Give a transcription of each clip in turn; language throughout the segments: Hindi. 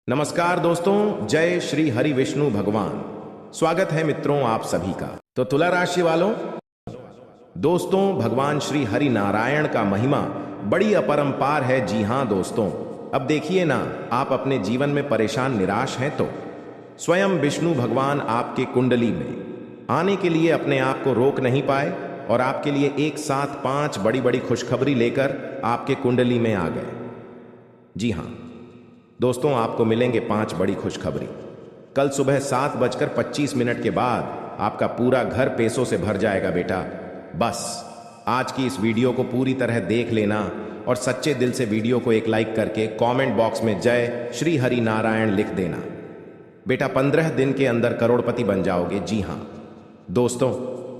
नमस्कार दोस्तों, जय श्री हरि विष्णु भगवान। स्वागत है मित्रों आप सभी का। तो तुला राशि वालों, दोस्तों भगवान श्री हरि नारायण का महिमा बड़ी अपरंपार है। जी हाँ दोस्तों, अब देखिए ना, आप अपने जीवन में परेशान निराश हैं तो स्वयं विष्णु भगवान आपके कुंडली में आने के लिए अपने आप को रोक नहीं पाए और आपके लिए एक साथ 5 बड़ी बड़ी खुशखबरी लेकर आपके कुंडली में आ गए। जी हाँ दोस्तों, आपको मिलेंगे 5 बड़ी खुशखबरी। कल सुबह 7:25 के बाद आपका पूरा घर पैसों से भर जाएगा बेटा। बस आज की इस वीडियो को पूरी तरह देख लेना और सच्चे दिल से वीडियो को एक लाइक करके कमेंट बॉक्स में जय श्री हरि नारायण लिख देना। बेटा 15 दिन के अंदर करोड़पति बन जाओगे। जी हाँ दोस्तों,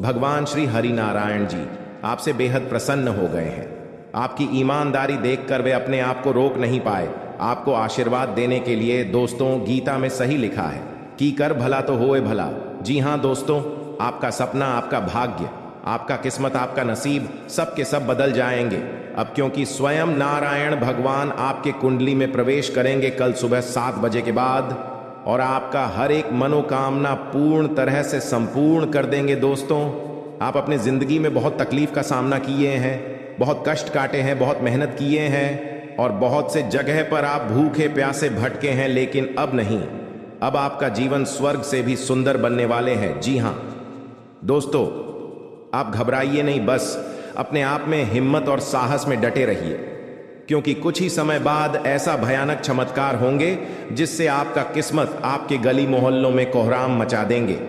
भगवान श्री हरि नारायण जी आपसे बेहद प्रसन्न हो गए हैं। आपकी ईमानदारी देखकर वे अपने आप को रोक नहीं पाए आपको आशीर्वाद देने के लिए। दोस्तों गीता में सही लिखा है कि कर भला तो होए भला। जी हाँ दोस्तों, आपका सपना, आपका भाग्य, आपका किस्मत, आपका नसीब सब के सब बदल जाएंगे अब, क्योंकि स्वयं नारायण भगवान आपके कुंडली में प्रवेश करेंगे कल सुबह 7 बजे के बाद और आपका हर एक मनोकामना पूर्ण तरह से संपूर्ण कर देंगे। दोस्तों, आप अपनी जिंदगी में बहुत तकलीफ का सामना किए हैं, बहुत कष्ट काटे हैं, बहुत मेहनत किए हैं और बहुत से जगह पर आप भूखे प्यासे भटके हैं, लेकिन अब नहीं, अब आपका जीवन स्वर्ग से भी सुंदर बनने वाले हैं। जी हाँ दोस्तों, आप घबराइए नहीं, बस अपने आप में हिम्मत और साहस में डटे रहिए, क्योंकि कुछ ही समय बाद ऐसा भयानक चमत्कार होंगे जिससे आपका किस्मत आपके गली मोहल्लों में कोहराम मचा देंगे।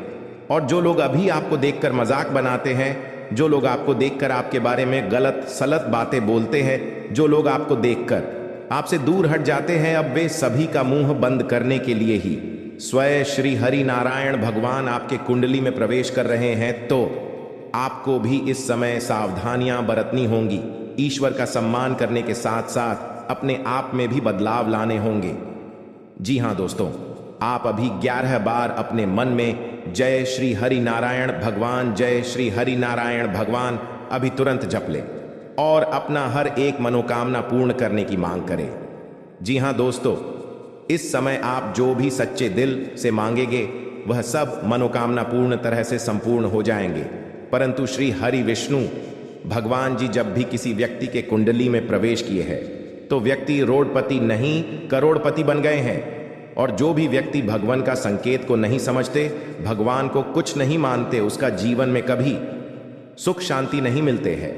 और जो लोग अभी आपको देखकर मजाक बनाते हैं, जो लोग आपको देखकर आपके बारे में गलत सलत बातें बोलते हैं, जो लोग आपको देखकर आपसे दूर हट जाते हैं, अब वे सभी का मुंह बंद करने के लिए ही स्वयं श्री हरि नारायण भगवान आपके कुंडली में प्रवेश कर रहे हैं। तो आपको भी इस समय सावधानियां बरतनी होंगी। ईश्वर का सम्मान करने के साथ साथ अपने आप में भी बदलाव लाने होंगे। जी हाँ दोस्तों, आप अभी 11 बार अपने मन में जय श्री हरि नारायण भगवान, जय श्री हरि नारायण भगवान अभी तुरंत जप ले और अपना हर एक मनोकामना पूर्ण करने की मांग करें। जी हाँ दोस्तों, इस समय आप जो भी सच्चे दिल से मांगेंगे वह सब मनोकामना पूर्ण तरह से संपूर्ण हो जाएंगे। परंतु श्री हरि विष्णु भगवान जी जब भी किसी व्यक्ति के कुंडली में प्रवेश किए हैं तो व्यक्ति रोडपति नहीं करोड़पति बन गए हैं। और जो भी व्यक्ति भगवान का संकेत को नहीं समझते, भगवान को कुछ नहीं मानते, उसका जीवन में कभी सुख शांति नहीं मिलते हैं।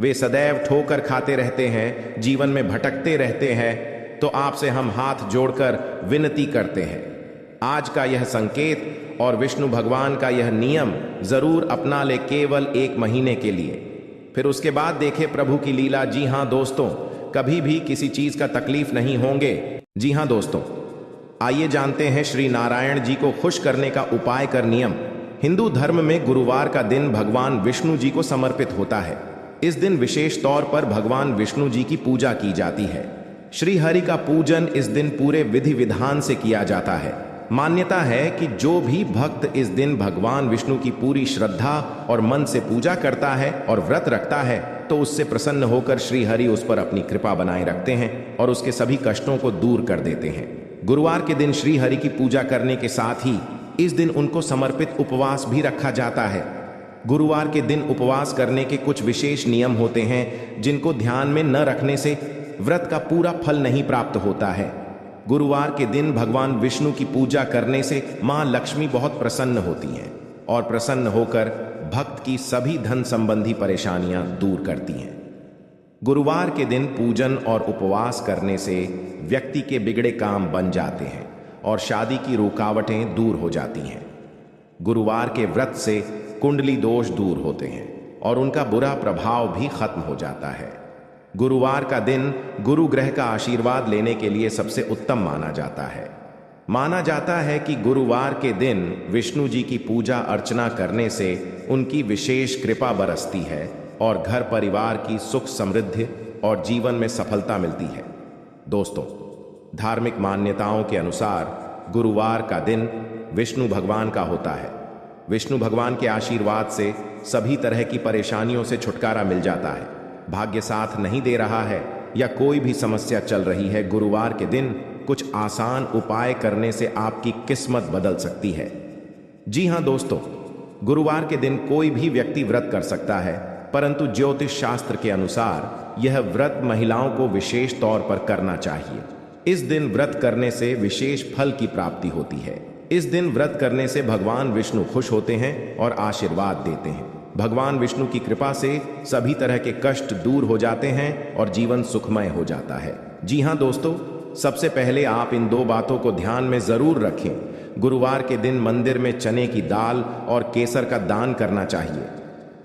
वे सदैव ठोकर खाते रहते हैं, जीवन में भटकते रहते हैं। तो आपसे हम हाथ जोड़कर विनती करते हैं, आज का यह संकेत और विष्णु भगवान का यह नियम जरूर अपना ले, केवल 1 महीने के लिए। फिर उसके बाद देखे प्रभु की लीला। जी हाँ दोस्तों, कभी भी किसी चीज का तकलीफ नहीं होंगे। जी हाँ दोस्तों, आइए जानते हैं श्री नारायण जी को खुश करने का उपाय कर नियम। हिंदू धर्म में गुरुवार का दिन भगवान विष्णु जी को समर्पित होता है। इस दिन विशेष तौर पर भगवान विष्णु जी की पूजा की जाती है। श्री हरि का पूजन इस दिन पूरे विधि विधान से किया जाता है। मान्यता है कि जो भी भक्त इस दिन भगवान विष्णु की पूरी श्रद्धा और मन से पूजा करता है और व्रत रखता है तो उससे प्रसन्न होकर श्री हरि उस पर अपनी कृपा बनाए रखते हैं और उसके सभी कष्टों को दूर कर देते हैं। गुरुवार के दिन श्री हरि की पूजा करने के साथ ही इस दिन उनको समर्पित उपवास भी रखा जाता है। गुरुवार के दिन उपवास करने के कुछ विशेष नियम होते हैं जिनको ध्यान में न रखने से व्रत का पूरा फल नहीं प्राप्त होता है। गुरुवार के दिन भगवान विष्णु की पूजा करने से मां लक्ष्मी बहुत प्रसन्न होती हैं और प्रसन्न होकर भक्त की सभी धन संबंधी परेशानियां दूर करती हैं। गुरुवार के दिन पूजन और उपवास करने से व्यक्ति के बिगड़े काम बन जाते हैं और शादी की रुकावटें दूर हो जाती हैं। गुरुवार के व्रत से कुंडली दोष दूर होते हैं और उनका बुरा प्रभाव भी खत्म हो जाता है। गुरुवार का दिन गुरु ग्रह का आशीर्वाद लेने के लिए सबसे उत्तम माना जाता है। माना जाता है कि गुरुवार के दिन विष्णु जी की पूजा अर्चना करने से उनकी विशेष कृपा बरसती है और घर परिवार की सुख समृद्धि और जीवन में सफलता मिलती है। दोस्तों, धार्मिक मान्यताओं के अनुसार गुरुवार का दिन विष्णु भगवान का होता है। विष्णु भगवान के आशीर्वाद से सभी तरह की परेशानियों से छुटकारा मिल जाता है। भाग्य साथ नहीं दे रहा है या कोई भी समस्या चल रही है, गुरुवार के दिन कुछ आसान उपाय करने से आपकी किस्मत बदल सकती है। जी हां दोस्तों, गुरुवार के दिन कोई भी व्यक्ति व्रत कर सकता है, परंतु ज्योतिष शास्त्र के अनुसार यह व्रत महिलाओं को विशेष तौर पर करना चाहिए। इस दिन व्रत करने से विशेष फल की प्राप्ति होती है। इस दिन व्रत करने से भगवान विष्णु खुश होते हैं और आशीर्वाद देते हैं। भगवान विष्णु की कृपा से सभी तरह के कष्ट दूर हो जाते हैं और जीवन सुखमय हो जाता है। जी हां दोस्तों, सबसे पहले आप इन 2 बातों को ध्यान में जरूर रखें। गुरुवार के दिन मंदिर में चने की दाल और केसर का दान करना चाहिए।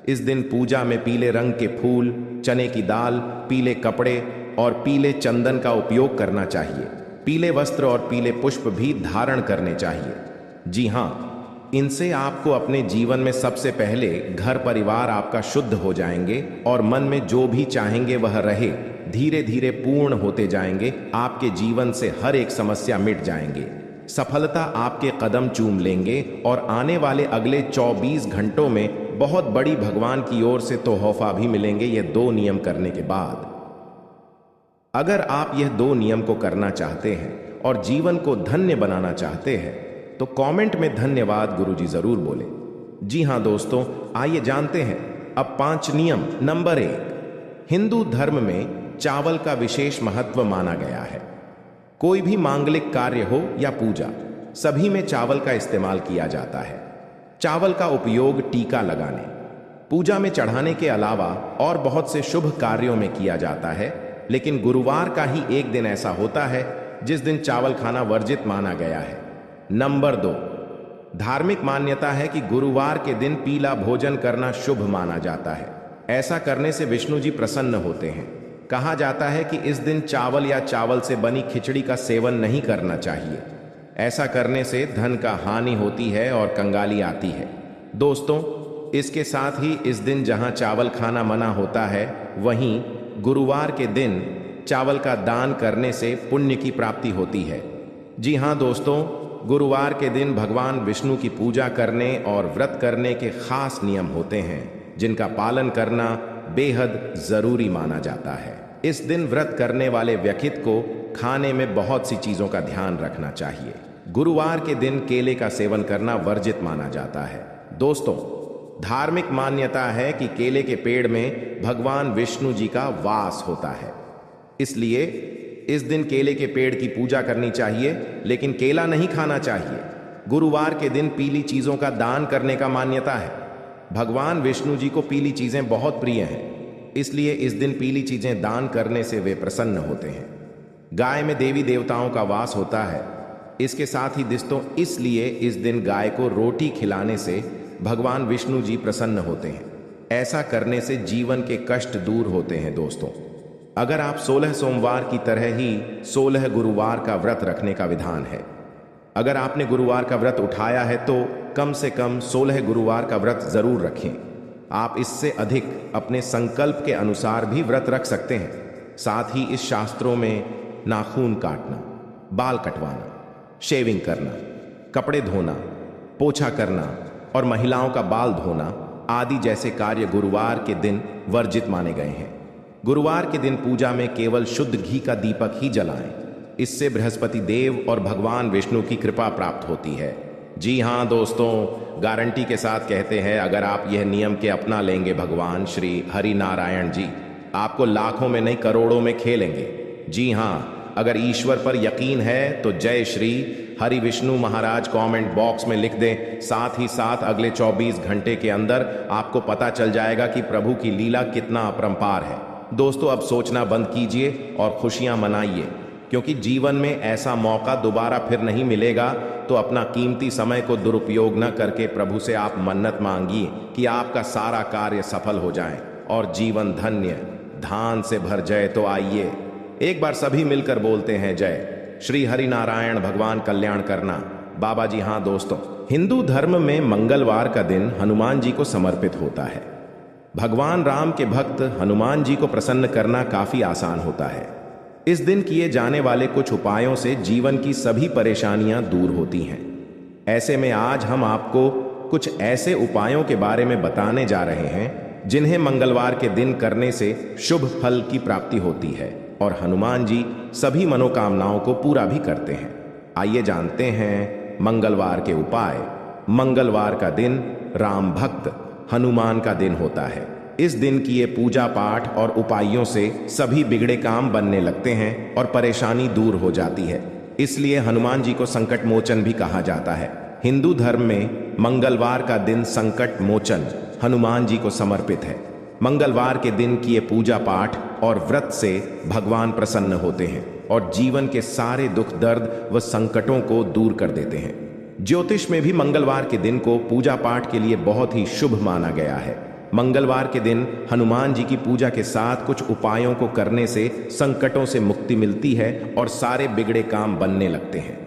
इस दिन पूजा में पीले रंग के फूल, चने की दाल, पीले कपड़े और पीले चंदन का उपयोग करना चाहिए। पीले वस्त्र और पीले पुष्प भी धारण करने चाहिए। जी हां, इनसे आपको अपने जीवन में सबसे पहले घर परिवार आपका शुद्ध हो जाएंगे और मन में जो भी चाहेंगे वह रहे, धीरे धीरे पूर्ण होते जाएंगे। आपके जीवन से हर एक समस्या मिट जाएंगे, सफलता आपके कदम चूम लेंगे और आने वाले अगले 24 घंटों में बहुत बड़ी भगवान की ओर से तोहफा भी मिलेंगे ये 2 नियम करने के बाद। अगर आप यह 2 नियम को करना चाहते हैं और जीवन को धन्य बनाना चाहते हैं तो कमेंट में धन्यवाद गुरुजी जरूर बोले। जी हां दोस्तों, आइए जानते हैं अब 5 नियम। नंबर 1, हिंदू धर्म में चावल का विशेष महत्व माना गया है। कोई भी मांगलिक कार्य हो या पूजा, सभी में चावल का इस्तेमाल किया जाता है। चावल का उपयोग टीका लगाने, पूजा में चढ़ाने के अलावा और बहुत से शुभ कार्यों में किया जाता है, लेकिन गुरुवार का ही एक दिन ऐसा होता है जिस दिन चावल खाना वर्जित माना गया है। नंबर 2, धार्मिक मान्यता है कि गुरुवार के दिन पीला भोजन करना शुभ माना जाता है। ऐसा करने से विष्णु जी प्रसन्न होते हैं। कहा जाता है कि इस दिन चावल या चावल से बनी खिचड़ी का सेवन नहीं करना चाहिए। ऐसा करने से धन का हानि होती है और कंगाली आती है। दोस्तों, इसके साथ ही इस दिन जहां चावल खाना मना होता है, वहीं गुरुवार के दिन चावल का दान करने से पुण्य की प्राप्ति होती है। जी हां दोस्तों, गुरुवार के दिन भगवान विष्णु की पूजा करने और व्रत करने के खास नियम होते हैं, जिनका पालन करना बेहद जरूरी माना जाता है। इस दिन व्रत करने वाले व्यक्ति को खाने में बहुत सी चीजों का ध्यान रखना चाहिए। गुरुवार के दिन केले का सेवन करना वर्जित माना जाता है। दोस्तों, धार्मिक मान्यता है कि केले के पेड़ में भगवान विष्णु जी का वास होता है, इसलिए इस दिन केले के पेड़ की पूजा करनी चाहिए, लेकिन केला नहीं खाना चाहिए। गुरुवार के दिन पीली चीजों का दान करने का मान्यता है। भगवान विष्णु जी को पीली चीजें बहुत प्रिय हैं, इसलिए इस दिन पीली चीजें दान करने से वे प्रसन्न होते हैं। गाय में देवी देवताओं का वास होता है। इसके साथ ही दोस्तों, इसलिए इस दिन गाय को रोटी खिलाने से भगवान विष्णु जी प्रसन्न होते हैं। ऐसा करने से जीवन के कष्ट दूर होते हैं। दोस्तों, अगर आप 16 सोमवार की तरह ही 16 गुरुवार का व्रत रखने का विधान है। अगर आपने गुरुवार का व्रत उठाया है तो कम से कम 16 गुरुवार का व्रत जरूर रखें। आप इससे अधिक अपने संकल्प के अनुसार भी व्रत रख सकते हैं। साथ ही इस शास्त्रों में नाखून काटना, बाल कटवाना, शेविंग करना, कपड़े धोना, पोछा करना और महिलाओं का बाल धोना आदि जैसे कार्य गुरुवार के दिन वर्जित माने गए हैं। गुरुवार के दिन पूजा में केवल शुद्ध घी का दीपक ही जलाएं। इससे बृहस्पति देव और भगवान विष्णु की कृपा प्राप्त होती है। जी हां दोस्तों, गारंटी के साथ कहते हैं, अगर आप यह नियम के अपना लेंगे, भगवान श्री हरि नारायण जी आपको लाखों में नहीं करोड़ों में खेलेंगे। जी हां, अगर ईश्वर पर यकीन है तो जय श्री हरि विष्णु महाराज कमेंट बॉक्स में लिख दें। साथ ही साथ अगले 24 घंटे के अंदर आपको पता चल जाएगा कि प्रभु की लीला कितना अपरंपार है। दोस्तों, अब सोचना बंद कीजिए और खुशियां मनाइए, क्योंकि जीवन में ऐसा मौका दोबारा फिर नहीं मिलेगा। तो अपना कीमती समय को दुरुपयोग न करके प्रभु से आप मन्नत मांगिए कि आपका सारा कार्य सफल हो जाए और जीवन धन्य धान से भर जाए। तो आइए एक बार सभी मिलकर बोलते हैं, जय श्री हरि नारायण, भगवान कल्याण करना। बाबा जी हाँ दोस्तों, हिंदू धर्म में मंगलवार का दिन हनुमान जी को समर्पित होता है। भगवान राम के भक्त हनुमान जी को प्रसन्न करना काफी आसान होता है। इस दिन किए जाने वाले कुछ उपायों से जीवन की सभी परेशानियां दूर होती हैं। ऐसे में आज हम आपको कुछ ऐसे उपायों के बारे में बताने जा रहे हैं जिन्हें मंगलवार के दिन करने से शुभ फल की प्राप्ति होती है। और हनुमान जी सभी मनोकामनाओं को पूरा भी करते हैं। आइए जानते हैं मंगलवार के उपाय। मंगलवार का दिन राम भक्त हनुमान का दिन होता है। इस दिन किए पूजा पाठ और उपायों से सभी बिगड़े काम बनने लगते हैं और परेशानी दूर हो जाती है। इसलिए हनुमान जी को संकट मोचन भी कहा जाता है। हिंदू धर्म में मंगलवार का दिन संकट मोचन हनुमान जी को समर्पित है। मंगलवार के दिन किए पूजा पाठ और व्रत से भगवान प्रसन्न होते हैं और जीवन के सारे दुख दर्द व संकटों को दूर कर देते हैं। ज्योतिष में भी मंगलवार के दिन को पूजा पाठ के लिए बहुत ही शुभ माना गया है। मंगलवार के दिन हनुमान जी की पूजा के साथ कुछ उपायों को करने से संकटों से मुक्ति मिलती है और सारे बिगड़े काम बनने लगते हैं।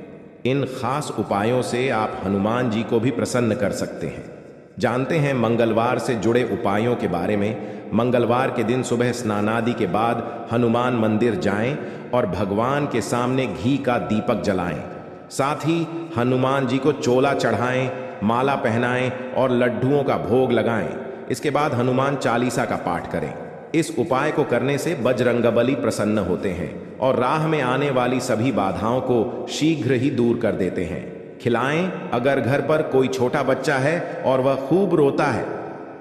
इन खास उपायों से आप हनुमान जी को भी प्रसन्न कर सकते हैं। जानते हैं मंगलवार से जुड़े उपायों के बारे में। मंगलवार के दिन सुबह स्नानादि के बाद हनुमान मंदिर जाएं और भगवान के सामने घी का दीपक जलाएं। साथ ही हनुमान जी को चोला चढ़ाएं, माला पहनाएं और लड्डुओं का भोग लगाएं। इसके बाद हनुमान चालीसा का पाठ करें। इस उपाय को करने से बजरंगबली प्रसन्न होते हैं और राह में आने वाली सभी बाधाओं को शीघ्र ही दूर कर देते हैं। खिलाएं। अगर घर पर कोई छोटा बच्चा है और वह खूब रोता है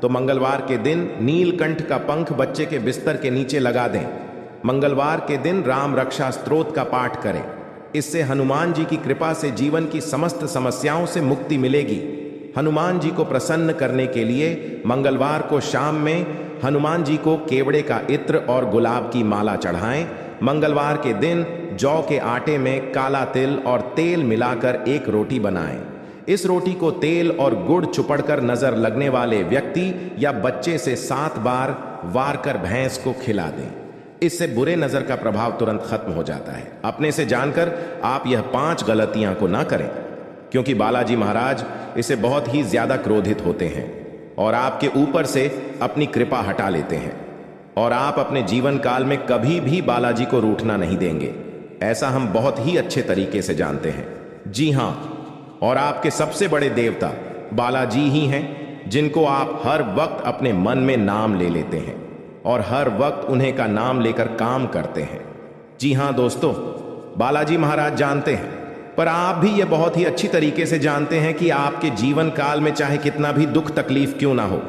तो मंगलवार के दिन नीलकंठ का पंख बच्चे के बिस्तर के नीचे लगा दें। मंगलवार के दिन राम रक्षा स्तोत्र का पाठ करें। इससे हनुमान जी की कृपा से जीवन की समस्त समस्याओं से मुक्ति मिलेगी। हनुमान जी को प्रसन्न करने के लिए मंगलवार को शाम में हनुमान जी को केवड़े का इत्र और गुलाब की माला चढ़ाएं। मंगलवार के दिन जौ के आटे में काला तिल और तेल मिलाकर एक रोटी बनाएं। इस रोटी को तेल और गुड़ चुपड़कर नजर लगने वाले व्यक्ति या बच्चे से 7 बार वार कर भैंस को खिला दें। इससे बुरे नजर का प्रभाव तुरंत खत्म हो जाता है। अपने से जानकर आप यह 5 गलतियां को ना करें, क्योंकि बालाजी महाराज इसे बहुत ही ज्यादा क्रोधित होते हैं और आपके ऊपर से अपनी कृपा हटा लेते हैं और आप अपने जीवन काल में कभी भी बालाजी को रूठना नहीं देंगे। ऐसा हम बहुत ही अच्छे तरीके से जानते हैं। जी हां, और आपके सबसे बड़े देवता बालाजी ही हैं, जिनको आप हर वक्त अपने मन में नाम ले लेते हैं और हर वक्त उन्हें का नाम लेकर काम करते हैं। जी हां दोस्तों, बालाजी महाराज जानते हैं, पर आप भी ये बहुत ही अच्छी तरीके से जानते हैं कि आपके जीवन काल में चाहे कितना भी दुख तकलीफ क्यों ना हो,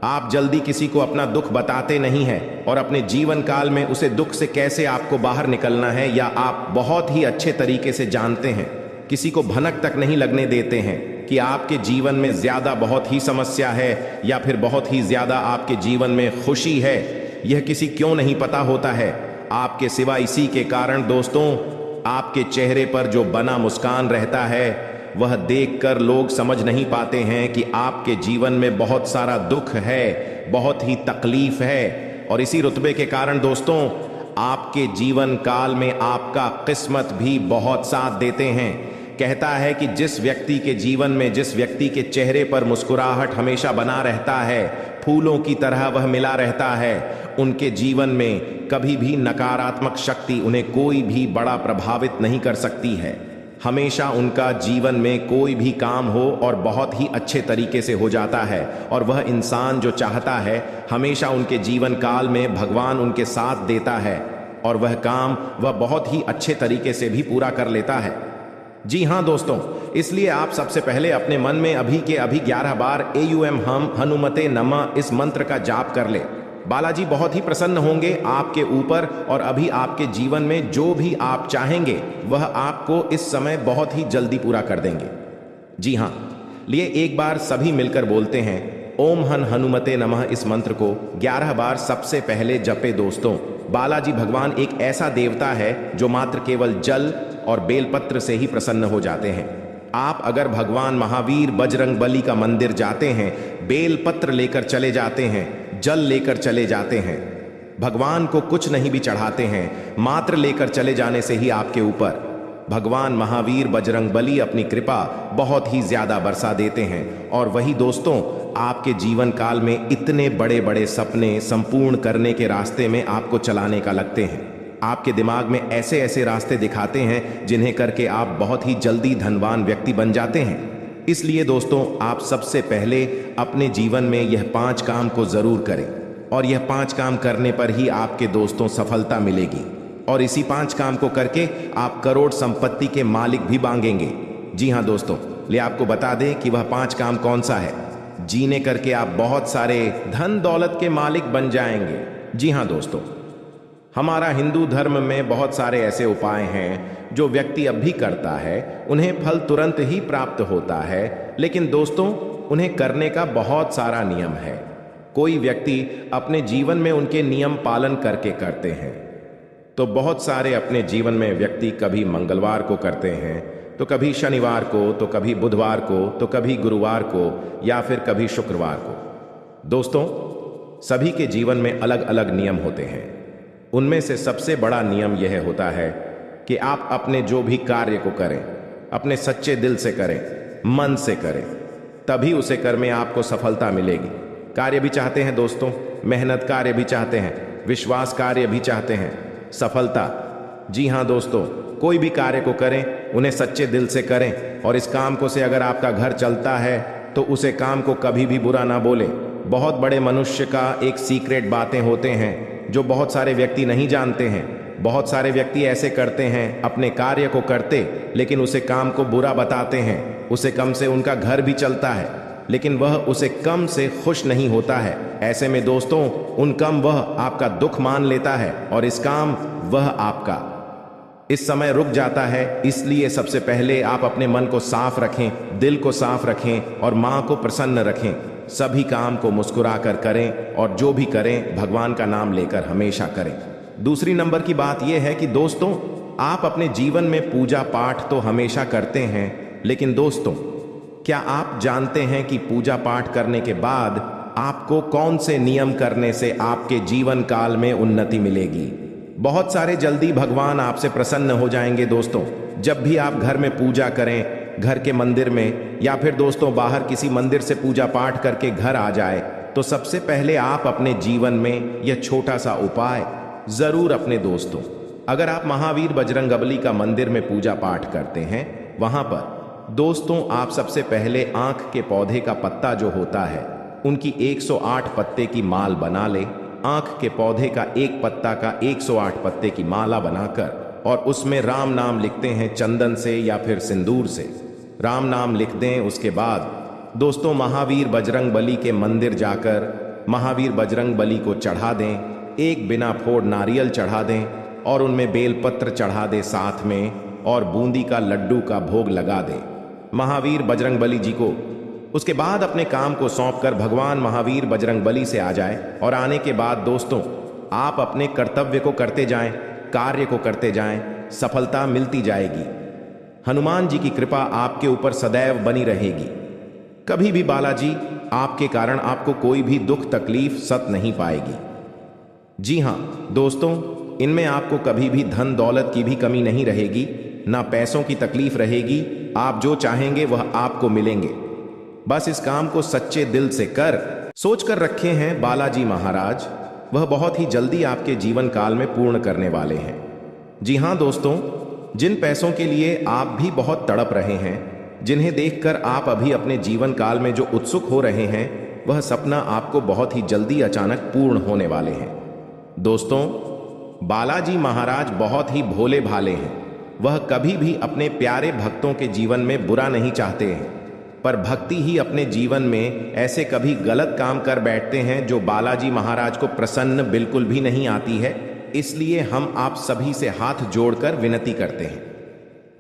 आप जल्दी किसी को अपना दुख बताते नहीं हैं और अपने जीवन काल में उसे दुख से कैसे आपको बाहर निकलना है, या आप बहुत ही अच्छे तरीके से जानते हैं, किसी को भनक तक नहीं लगने देते हैं कि आपके जीवन में ज्यादा बहुत ही समस्या है या फिर बहुत ही ज्यादा आपके जीवन में खुशी है। यह किसी क्यों नहीं पता होता है आपके सिवा इसी के कारण दोस्तों, आपके चेहरे पर जो बना मुस्कान रहता है वह देखकर लोग समझ नहीं पाते हैं कि आपके जीवन में बहुत सारा दुख है, बहुत ही तकलीफ है। और इसी रुतबे के कारण दोस्तों, आपके जीवन काल में आपका किस्मत भी बहुत साथ देते हैं। कहता है कि जिस व्यक्ति के जीवन में, जिस व्यक्ति के चेहरे पर मुस्कुराहट हमेशा बना रहता है, फूलों की तरह वह मिला रहता है, उनके जीवन में कभी भी नकारात्मक शक्ति उन्हें कोई भी बड़ा प्रभावित नहीं कर सकती है। हमेशा उनका जीवन में कोई भी काम हो और बहुत ही अच्छे तरीके से हो जाता है, और वह इंसान जो चाहता है हमेशा उनके जीवन काल में भगवान उनके साथ देता है और वह काम वह बहुत ही अच्छे तरीके से भी पूरा कर लेता है। जी हाँ दोस्तों, इसलिए आप सबसे पहले अपने मन में अभी के अभी 11 बार एयूएम हम हनुमते नमः इस मंत्र का जाप कर ले। बालाजी बहुत ही प्रसन्न होंगे आपके ऊपर और अभी आपके जीवन में जो भी आप चाहेंगे वह आपको इस समय बहुत ही जल्दी पूरा कर देंगे। जी हाँ, लिए एक बार सभी मिलकर बोलते हैं ओम हनुमते नमः इस मंत्र को 11 बार सबसे पहले जपे दोस्तों। बालाजी भगवान एक ऐसा देवता है जो मात्र केवल जल और बेलपत्र से ही प्रसन्न हो जाते हैं। आप अगर भगवान महावीर बजरंगबली का मंदिर जाते हैं, बेलपत्र लेकर चले जाते हैं, जल लेकर चले जाते हैं, भगवान को कुछ नहीं भी चढ़ाते हैं, मात्र लेकर चले जाने से ही आपके ऊपर भगवान महावीर बजरंगबली अपनी कृपा बहुत ही ज्यादा बरसा देते हैं। और वही दोस्तों, आपके जीवन काल में इतने बड़े बड़े सपने संपूर्ण करने के रास्ते में आपको चलाने का लगते हैं। आपके दिमाग में ऐसे ऐसे रास्ते दिखाते हैं जिन्हें करके आप बहुत ही जल्दी धनवान व्यक्ति बन जाते हैं। इसलिए दोस्तों, आप सबसे पहले अपने जीवन में यह 5 काम को जरूर करें और यह 5 काम करने पर ही आपके दोस्तों सफलता मिलेगी। और इसी 5 काम को करके आप करोड़ संपत्ति के मालिक भी मांगेंगे। जी हाँ दोस्तों, ले आपको बता दें कि वह 5 काम कौन सा है। जीने करके आप बहुत सारे धन दौलत के मालिक बन जाएंगे। जी हाँ दोस्तों, हमारा हिंदू धर्म में बहुत सारे ऐसे उपाय हैं जो व्यक्ति अब भी करता है, उन्हें फल तुरंत ही प्राप्त होता है, लेकिन दोस्तों उन्हें करने का बहुत सारा नियम है। कोई व्यक्ति अपने जीवन में उनके नियम पालन करके करते हैं, तो बहुत सारे अपने जीवन में व्यक्ति कभी मंगलवार को करते हैं, तो कभी शनिवार को, तो कभी बुधवार को, तो कभी गुरुवार को, या फिर कभी शुक्रवार को। दोस्तों सभी के जीवन में अलग अलग नियम होते हैं। उनमें से सबसे बड़ा नियम यह होता है कि आप अपने जो भी कार्य को करें अपने सच्चे दिल से करें, मन से करें, तभी उसे कर में आपको सफलता मिलेगी। कार्य भी चाहते हैं दोस्तों, मेहनत कार्य भी चाहते हैं, विश्वास कार्य भी चाहते हैं, सफलता। जी हाँ दोस्तों, कोई भी कार्य को करें उन्हें सच्चे दिल से करें, और इस काम को से अगर आपका घर चलता है तो उसे काम को कभी भी बुरा ना बोले। बहुत बड़े मनुष्य का एक सीक्रेट बातें होते हैं जो बहुत सारे व्यक्ति नहीं जानते हैं। बहुत सारे व्यक्ति ऐसे करते हैं, अपने कार्य को करते लेकिन उसे काम को बुरा बताते हैं। उसे कम से उनका घर भी चलता है, लेकिन वह उसे कम से खुश नहीं होता है। ऐसे में दोस्तों उन कम वह आपका दुख मान लेता है और इस काम वह आपका इस समय रुक जाता है। इसलिए सबसे पहले आप अपने मन को साफ रखें, दिल को साफ रखें और माँ को प्रसन्न रखें। सभी काम को मुस्कुरा कर करें और जो भी करें भगवान का नाम लेकर हमेशा करें। दूसरी नंबर की बात यह है कि दोस्तों आप अपने जीवन में पूजा पाठ तो हमेशा करते हैं, लेकिन दोस्तों क्या आप जानते हैं कि पूजा पाठ करने के बाद आपको कौन से नियम करने से आपके जीवन काल में उन्नति मिलेगी? बहुत सारे जल्दी भगवान आपसे प्रसन्न हो जाएंगे। दोस्तों जब भी आप घर में पूजा करें, घर के मंदिर में या फिर दोस्तों बाहर किसी मंदिर से पूजा पाठ करके घर आ जाए, तो सबसे पहले आप अपने जीवन में यह छोटा सा उपाय जरूर अपने दोस्तों, अगर आप महावीर बजरंगबली का मंदिर में पूजा पाठ करते हैं, वहां पर दोस्तों आप सबसे पहले आंख के पौधे का पत्ता जो होता है उनकी 108 पत्ते की माल बना ले। आंख के पौधे का एक पत्ता का 108 पत्ते की माला बनाकर और उसमें राम नाम लिखते हैं चंदन से या फिर सिंदूर से। राम नाम लिख दें। उसके बाद दोस्तों महावीर बजरंगबली के मंदिर जाकर महावीर बजरंगबली को चढ़ा दें। एक बिना फोड़ नारियल चढ़ा दें और उनमें बेलपत्र चढ़ा दें साथ में, और बूंदी का लड्डू का भोग लगा दें महावीर बजरंगबली जी को। उसके बाद अपने काम को सौंपकर भगवान महावीर बजरंगबली से आ जाए, और आने के बाद दोस्तों आप अपने कर्तव्य को करते जाएं, कार्य को करते जाएं, सफलता मिलती जाएगी। हनुमान जी की कृपा आपके ऊपर सदैव बनी रहेगी। कभी भी बालाजी आपके कारण आपको कोई भी दुख तकलीफ सत नहीं पाएगी। जी हाँ दोस्तों, इनमें आपको कभी भी धन दौलत की भी कमी नहीं रहेगी, ना पैसों की तकलीफ रहेगी। आप जो चाहेंगे वह आपको मिलेंगे। बस इस काम को सच्चे दिल से कर सोच कर रखे हैं बालाजी महाराज, वह बहुत ही जल्दी आपके जीवन काल में पूर्ण करने वाले हैं। जी हाँ दोस्तों, जिन पैसों के लिए आप भी बहुत तड़प रहे हैं, जिन्हें देखकर आप अभी अपने जीवन काल में जो उत्सुक हो रहे हैं, वह सपना आपको बहुत ही जल्दी अचानक पूर्ण होने वाले हैं। दोस्तों बालाजी महाराज बहुत ही भोले भाले हैं। वह कभी भी अपने प्यारे भक्तों के जीवन में बुरा नहीं चाहते हैं, पर भक्ति ही अपने जीवन में ऐसे कभी गलत काम कर बैठते हैं जो बालाजी महाराज को प्रसन्न बिल्कुल भी नहीं आती है। इसलिए हम आप सभी से हाथ जोड़कर विनती करते हैं,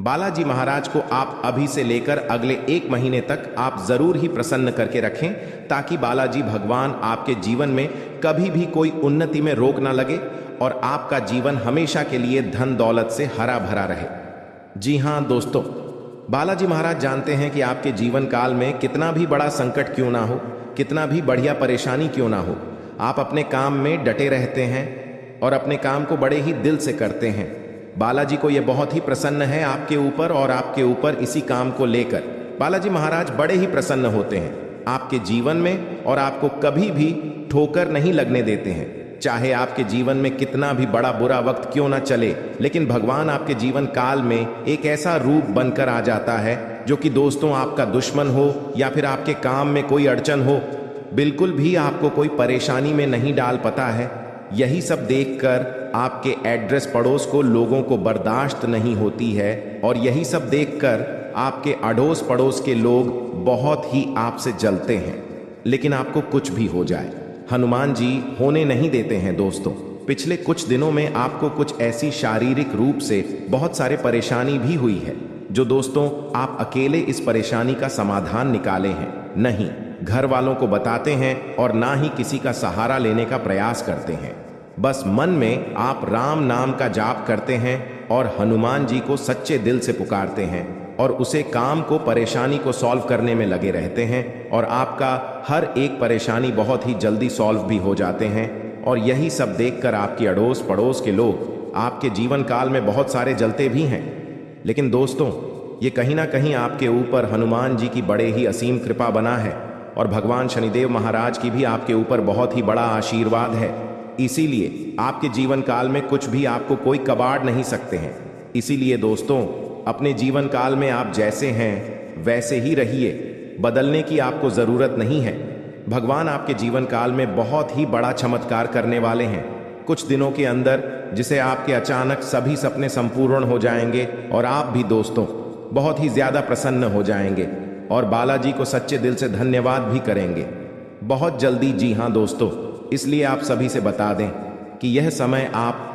बालाजी महाराज को आप अभी से लेकर अगले 1 महीने तक आप जरूर ही प्रसन्न करके रखें, ताकि बालाजी भगवान आपके जीवन में कभी भी कोई उन्नति में रोक ना लगे और आपका जीवन हमेशा के लिए धन दौलत से हरा भरा रहे। जी हाँ दोस्तों, बालाजी महाराज जानते हैं कि आपके जीवन काल में कितना भी बड़ा संकट क्यों ना हो, कितना भी बढ़िया परेशानी क्यों ना हो, आप अपने काम में डटे रहते हैं और अपने काम को बड़े ही दिल से करते हैं। बालाजी को यह बहुत ही प्रसन्न है आपके ऊपर और आपके ऊपर इसी काम को लेकर बालाजी महाराज बड़े ही प्रसन्न होते हैं आपके जीवन में, और आपको कभी भी ठोकर नहीं लगने देते हैं। चाहे आपके जीवन में कितना भी बड़ा बुरा वक्त क्यों ना चले, लेकिन भगवान आपके जीवन काल में एक ऐसा रूप बनकर आ जाता है जो कि दोस्तों आपका दुश्मन हो या फिर आपके काम में कोई अड़चन हो, बिल्कुल भी आपको कोई परेशानी में नहीं डाल पाता है। यही सब देखकर आपके एड्रेस पड़ोस को लोगों को बर्दाश्त नहीं होती है और यही सब देखकर आपके अड़ोस पड़ोस के लोग बहुत ही आपसे जलते हैं। लेकिन आपको कुछ भी हो जाए, हनुमान जी होने नहीं देते हैं दोस्तों। पिछले कुछ दिनों में आपको कुछ ऐसी शारीरिक रूप से बहुत सारे परेशानी भी हुई है जो दोस्तों आप अकेले इस परेशानी का समाधान निकाले हैं नहीं, घर वालों को बताते हैं और ना ही किसी का सहारा लेने का प्रयास करते हैं। बस मन में आप राम नाम का जाप करते हैं और हनुमान जी को सच्चे दिल से पुकारते हैं और उसे काम को परेशानी को सॉल्व करने में लगे रहते हैं और आपका हर एक परेशानी बहुत ही जल्दी सॉल्व भी हो जाते हैं। और यही सब देखकर आपके अड़ोस पड़ोस के लोग आपके जीवन काल में बहुत सारे जलते भी हैं। लेकिन दोस्तों ये कहीं ना कहीं आपके ऊपर हनुमान जी की बड़े ही असीम कृपा बना है और भगवान शनिदेव महाराज की भी आपके ऊपर बहुत ही बड़ा आशीर्वाद है। इसीलिए आपके जीवन काल में कुछ भी आपको कोई कबाड़ नहीं सकते हैं। इसीलिए दोस्तों अपने जीवन काल में आप जैसे हैं वैसे ही रहिए, बदलने की आपको ज़रूरत नहीं है। भगवान आपके जीवन काल में बहुत ही बड़ा चमत्कार करने वाले हैं कुछ दिनों के अंदर, जिसे आपके अचानक सभी सपने संपूर्ण हो जाएंगे और आप भी दोस्तों बहुत ही ज़्यादा प्रसन्न हो जाएंगे और बालाजी को सच्चे दिल से धन्यवाद भी करेंगे बहुत जल्दी। जी हाँ दोस्तों, इसलिए आप सभी से बता दें कि यह समय आप